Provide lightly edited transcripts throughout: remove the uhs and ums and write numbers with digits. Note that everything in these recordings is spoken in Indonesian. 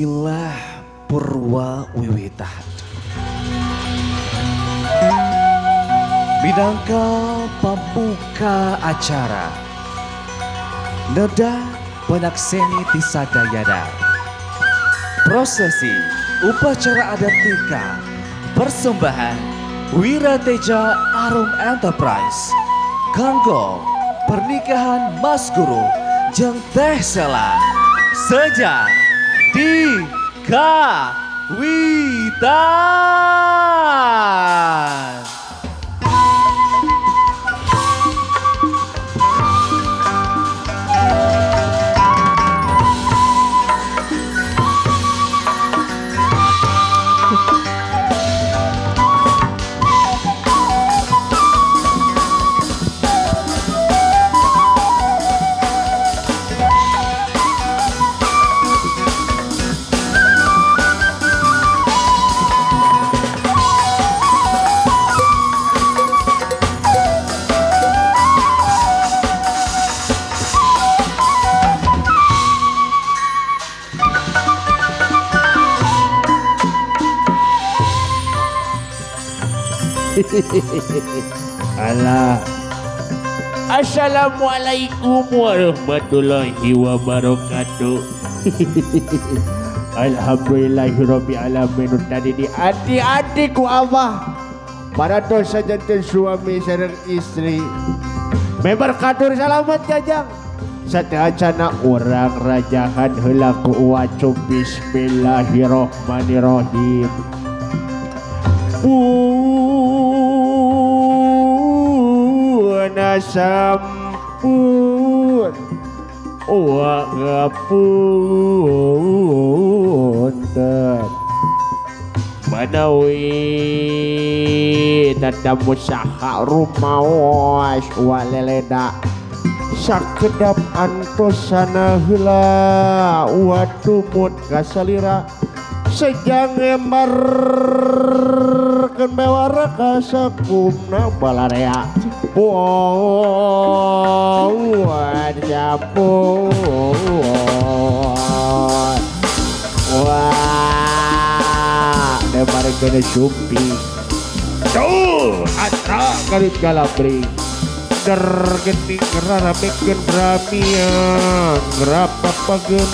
Bismillah purwa wiwitan. Minangka pambuka acara Neda penakseni tisadayana prosesi upacara adat nikah persembahan Wirateja Arum Enterprise kanggo pernikahan Mas Guru jeung Teh Sela sejak dikawitan. Alah. Assalamualaikum warahmatullahi wabarakatuh. Alhamdulillahirabbil alamin. Tadi di adik-adik ku abah para dosa jantan suami sareng istri meberkatur selamat jajang sateacana orang rajahan heula ku wacum bismillahirrahmanirrahim. Sampun wa ngapunten manawi tadamu saha rumaos waleleda sakedap antosana heula wadumut kasalira sejang embarkeun bewara ka sakumna balarea. Wah, demare kena sumpi. Tuh, atra kalit galabring. Dergeting ngaramekeun bramiang, ngrapapageun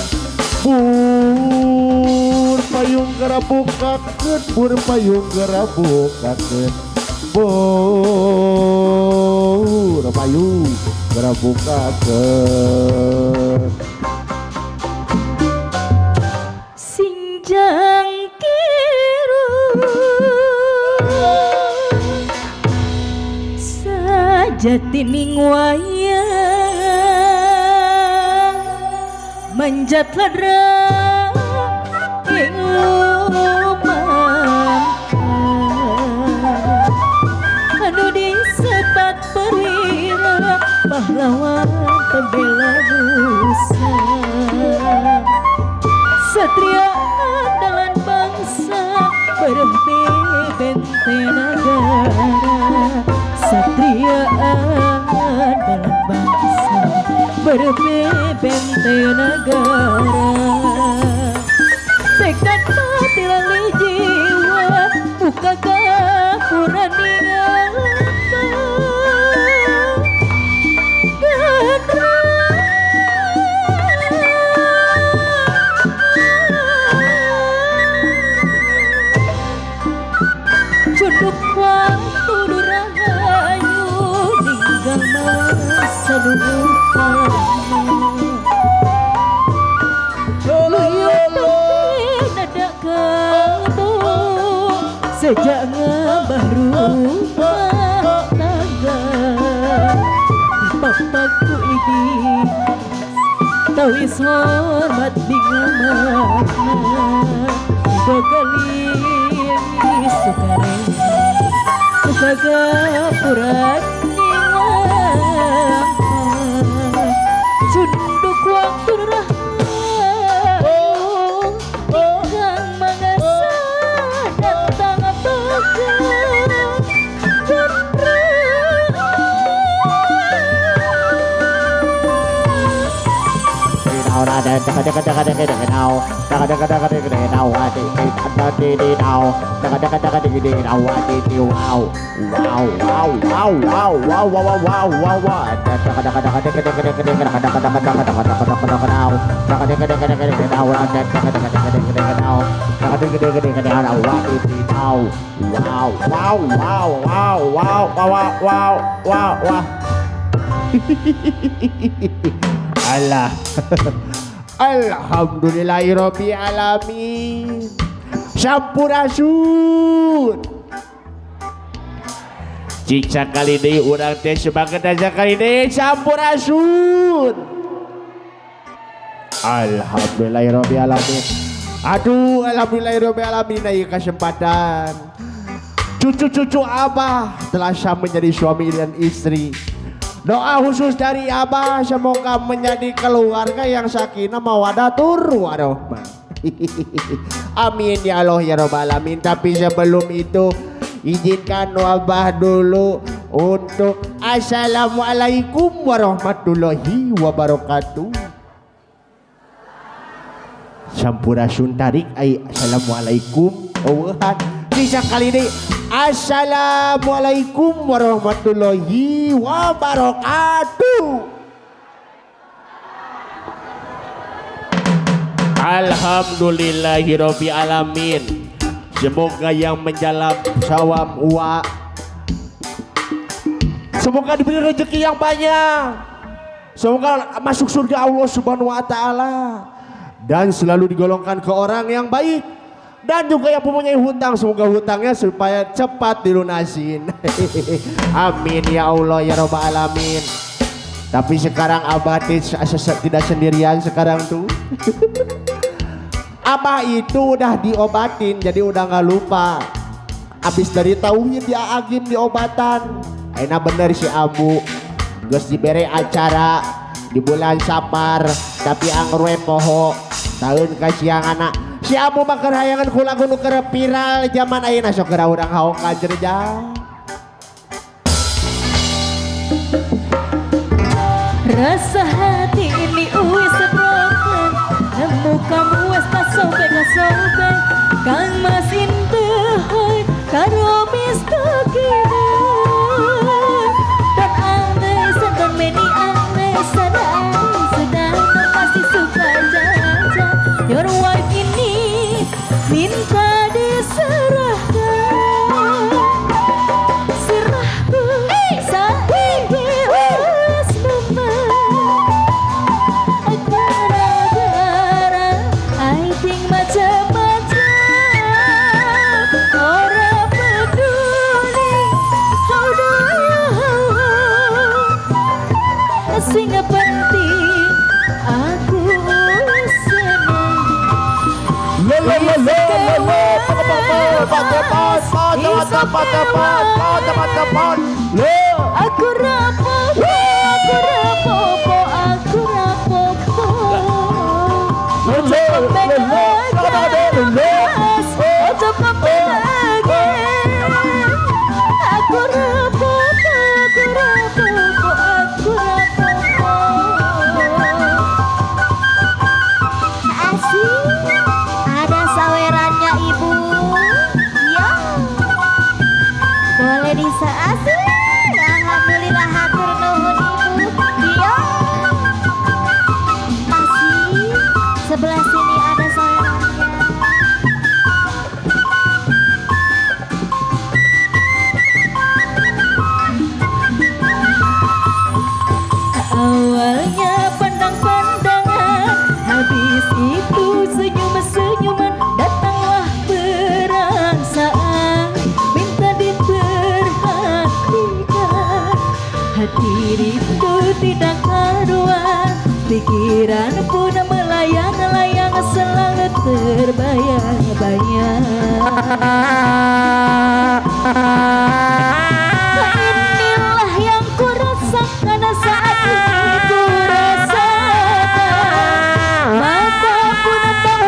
bur payung garabukakeun, bur payung garabukakeun. Bur payung garabukakeun. Sinjang kiru sajatining wayang manjat ladra ing lumampah anu disebat perwira pahlawan pembela nusa satria andalan bangsa berhenti benteng negara satria andalan bangsa berhenti benteng negara tekad mati lali jiwa buka kapuran cunduk waktu durahayu ninggal masa duhurkan luyuh nada kamu sejak ngabah rumah tangga papaku ini tawis hormat bingamakna bagali sukarela kagapuran ningampah cunduk waktu rahayu ingkang mangasa datang pegang ora ada now. Daga daga daga daga now. Adi adi now. Daga daga daga daga now. Adi wow. Wow wow wow wow wow wow wow wow wow. Daga daga daga daga daga daga daga daga daga daga daga daga daga now. Daga daga daga daga daga now. Daga daga daga daga daga now. Daga daga daga daga daga now. Adi now. Wow wow wow wow wow wow wow wow wow. Allah. Alhamdulillahirabbil alamin. Sampurasun. Jika kali ini urang teh sebagai daya kali ini sampurasun. Alhamdulillahirabbil alamin. Aduh, alhamdulillahirabbil alamin ieu kesempatan. Cucu-cucu Abah telah sah menjadi suami dan istri. Doa khusus dari Abah semoga menjadi keluarga yang sakinah mawaddatur warahmah. Amin ya Allah ya Rabbal alamin. Tapi sebelum itu izinkan Abah dulu untuk assalamualaikum warahmatullahi wabarakatuh. Sampurasun tarik ay assalamualaikum. Bisa kali ini assalamualaikum warahmatullahi wabarakatuh. Alhamdulillahirabbil alamin. Semoga yang menjalab sawam uwa, semoga diberi rezeki yang banyak, semoga masuk surga Allah Subhanahu wa taala dan selalu digolongkan ke orang yang baik. Dan juga yang mempunyai hutang, semoga hutangnya supaya cepat dilunasin. Amin ya Allah ya Rabbal alamin. Tapi sekarang Abah tidak sendirian sekarang tuh. Abah itu udah diobatin, jadi udah nggak lupa. Abis dari tauhid dia agim diobatan. Enak bener si Abu. Gus diberi acara di bulan Sapar, tapi anggrue poho tahun kasiang anak. Si Abu bakar hayangan kula kudu keur viral zaman ayeuna sok geura urang haok kajerja. Rasa hati ini wis broken, nemu kamu wis kasobek Kang Mas inteuy karo mistokideun. Dan aneh sedang meni aneh sadar sedang pasti suka jajan. Your wife ini minta diserahkan, serahku saiki wis nemen. Gara-gara I think macam-macam, ora peduli how do you, sing penting aku senang. Aku rapopo, aku rapopo, aku rapopo. Ojo lagi. Aku rapopo, aku rapopo, aku rapopo. Asik, ada sawerannya ibu. Ya, boleh diseasih. Alhamdulillah hatur nuhun ibu. Ya, masih sebelah sini ada sawerannya. Awalnya pandang-pandangan, habis itu senyum-senyuman, datanglah perasaan, minta diperhatikan. Hati rindu tidak karuan, pikiran pun melayang-layang, selalu terbayang-bayang. Inilah yang ku rasakan saat ini ku rasakan. Mata pun tak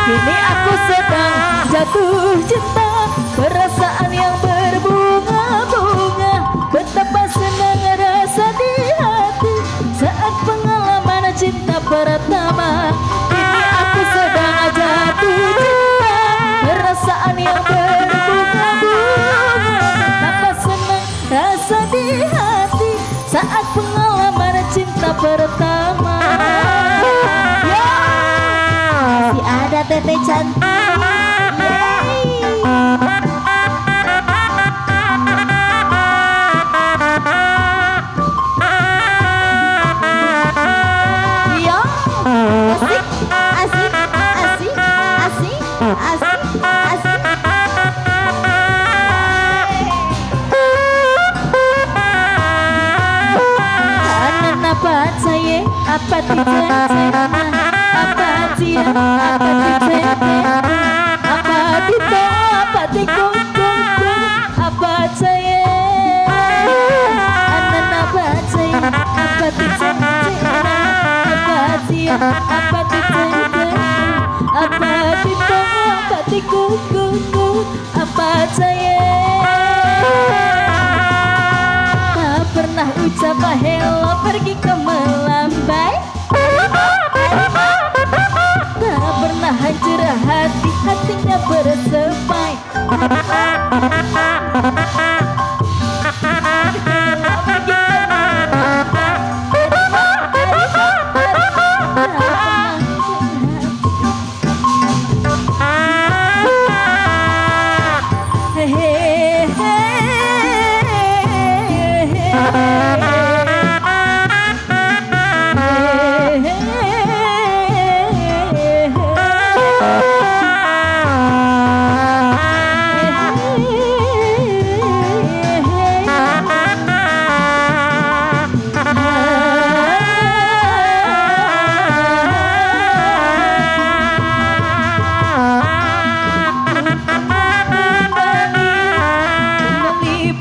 kini aku sedang jatuh cinta, perasaan yang berbunga-bunga. Betapa senang rasa di hati saat pengalaman pertama. Kini aku sedang jatuh cinta, perasaan yang berbunga-bunga. Tambah senang rasa di hati saat pengalaman cinta pertama. Masih ada Tete cantik. Asik, asik, asik, asik, asik, asik. Kanan apa saya, apa tidak, apa dia, apa tidak, apa tito, apa tikung, apa saya. Kanan apa saya, apa tidak, apa dia, apa tidak, apa tito, apa tikung, apa saya. Tak pernah ucap hello pergi ke melambai. Tak pernah hancur hati, hatinya bersepai.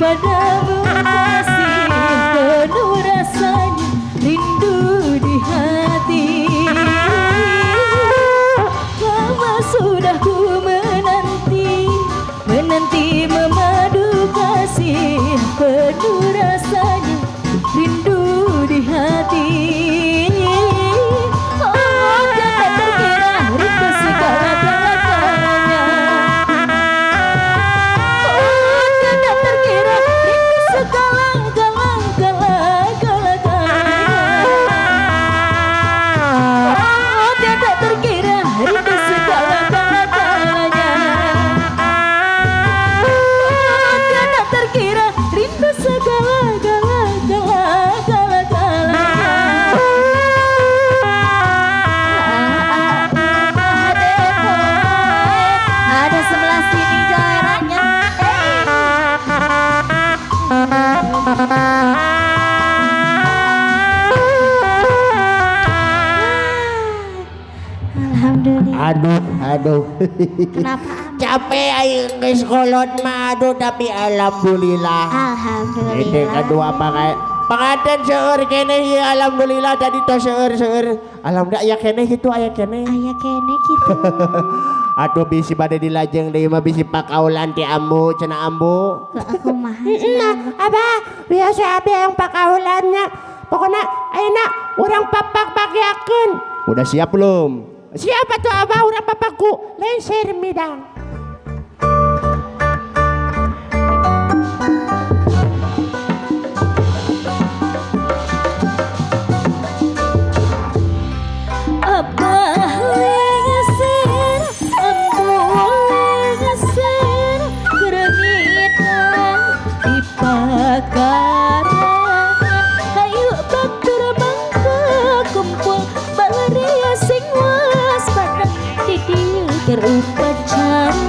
Padamu masih penuh rasanya, rindu di hati. Lama sudah ku menanti, menanti memadu kasih, penuh rasanya, rindu di hati. Oh, tak terkira rindu segala-galanya. Ada sebelah sini daerahnya. Alhamdulillah. Aduh. Kenapa? Capek aing geus kolot mah aduh tapi alhamdulillah. Alhamdulillah. Ini kedua pakai pangaten seueur kene ieu alhamdulillah tadi to seueur. Alhamdulillah aya kene kitu aya kene. Aya kene gitu. Atuh bisi bade dilajeng deui mah bisi pakaulan ti ambu cenah ambu. Ke aku mah. Nah, abah biasa abah yang pakaulannya. Pokoknya ayeuna urang papak pakeakeun. Udah siap belum? Siapa tuh abah urang papakku? Lenser midang. Berupacara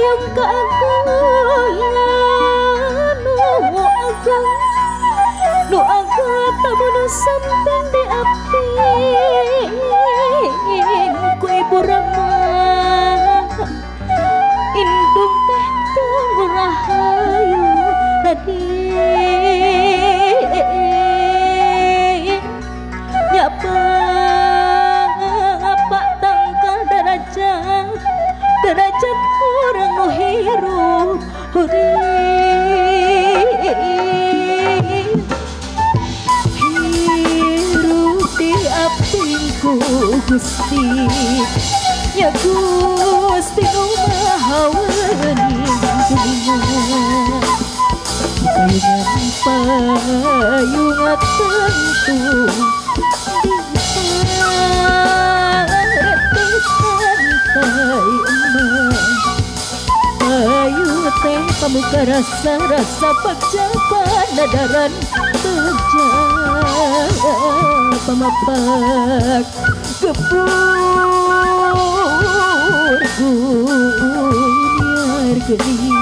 urang kaagungan nu agak tamu samping di api ku ibu rama indung teh tunggu rahayu nyapa apa tangkal derajat orang nu hirup hirup di apingku Gusti ya Gusti nu maha wening payungan tentu di parete santai payu teh pamuka rasa pagjaban nadaran teja pamapak gepur gunyar geuning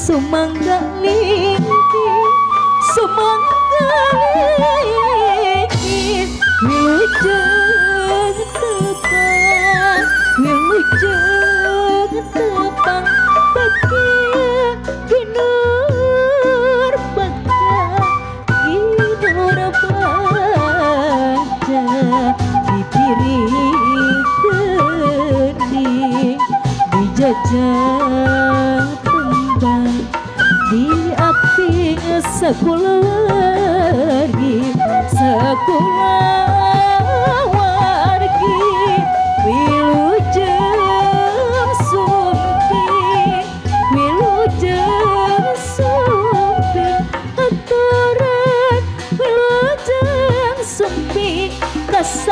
Sumangga lingki, sumangga lingki, wilujeng tepang, wilujeng tepang, bagia ginur baca, ginur baca, dipiri geni, dijajah di api sakulargi wargi wilujeng sumpi aturan wilujeng sumpi kas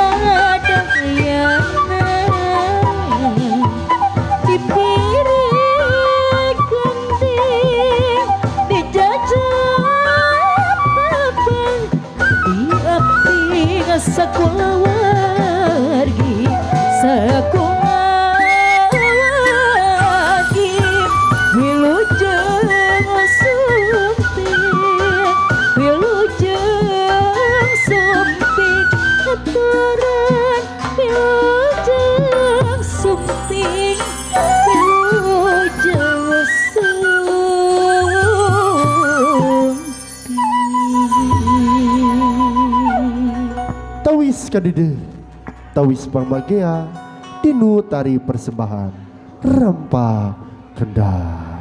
penting bujur Tawis kadede, tawis pangmagea, dinu tari persembahan, rempah kendang.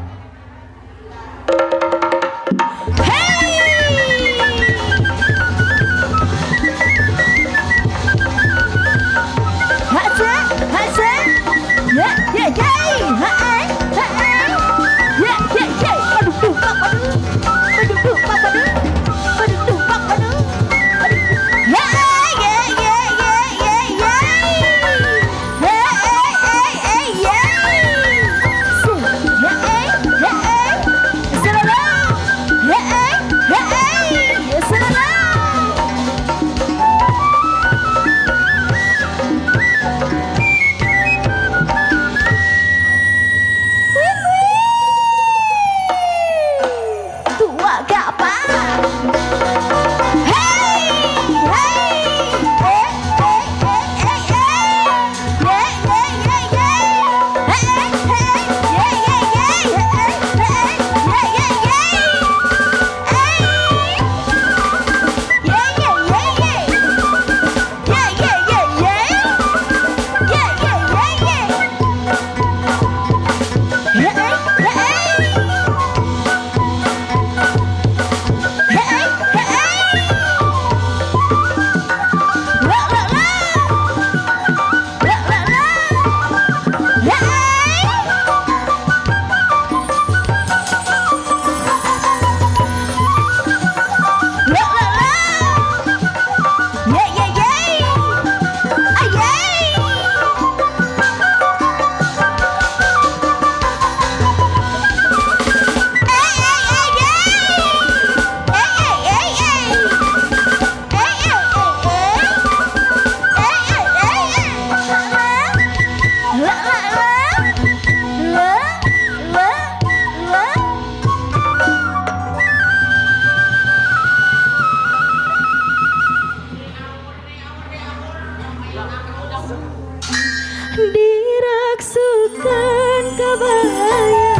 Diraksukan kabaya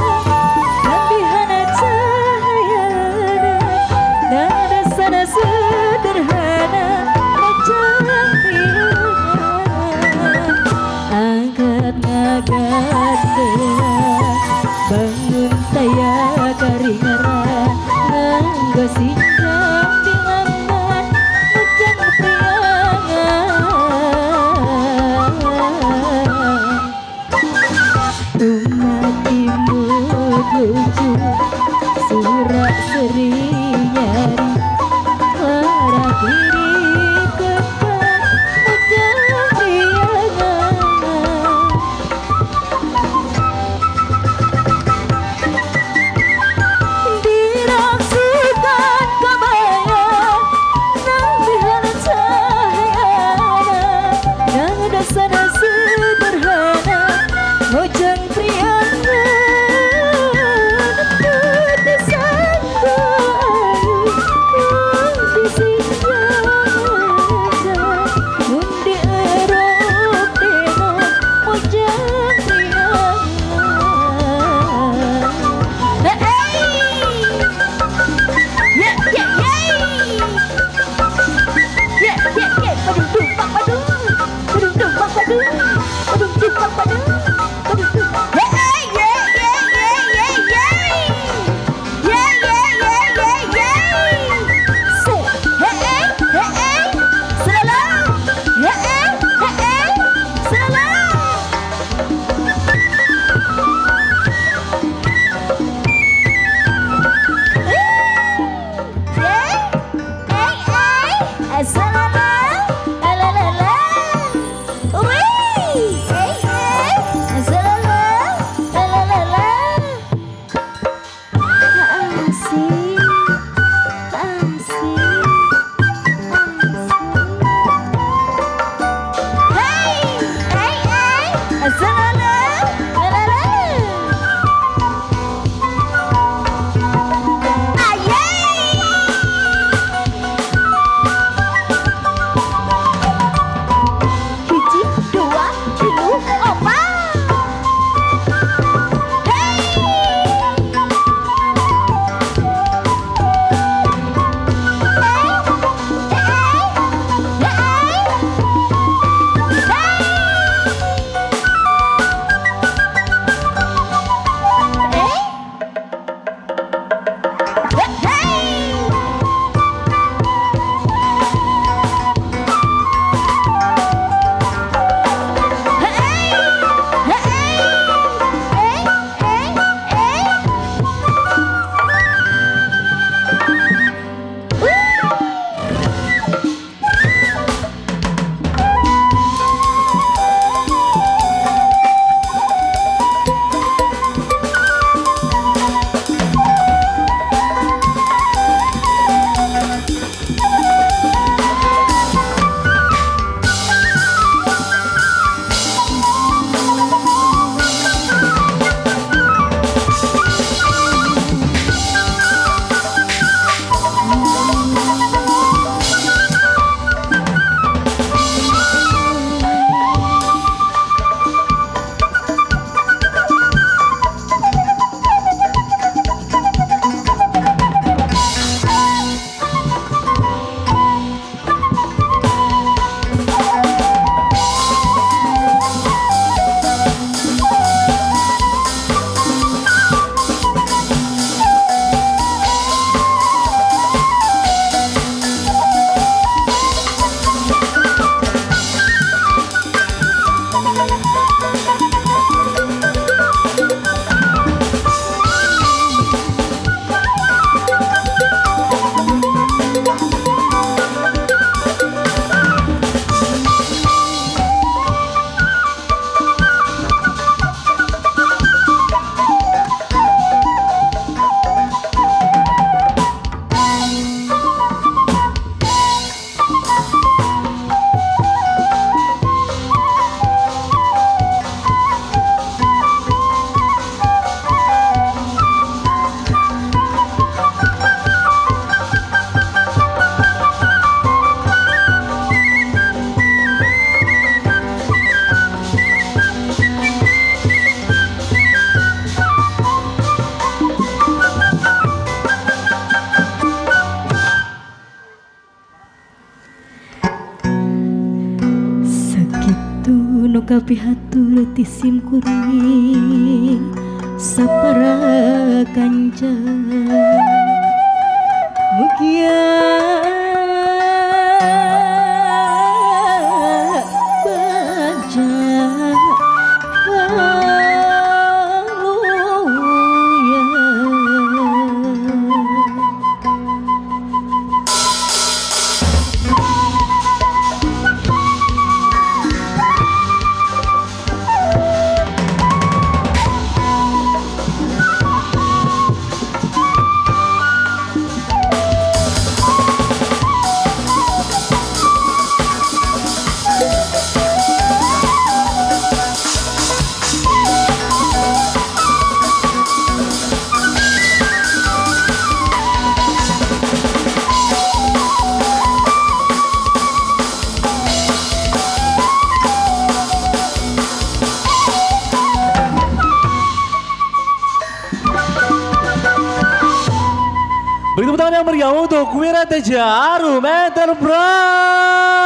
dan dihana cahayana, nada sana sederhana macam tiada. Angkat ngagat gerak bangun taya karingaran nganggo singkang dilamban macam priangan. Sakitu nu kapihatur ti sim kuring sapara kanca mugia baja haleluya. Beri tepuk tangan yang meriah untuk Wira Teja Arum Enterprise.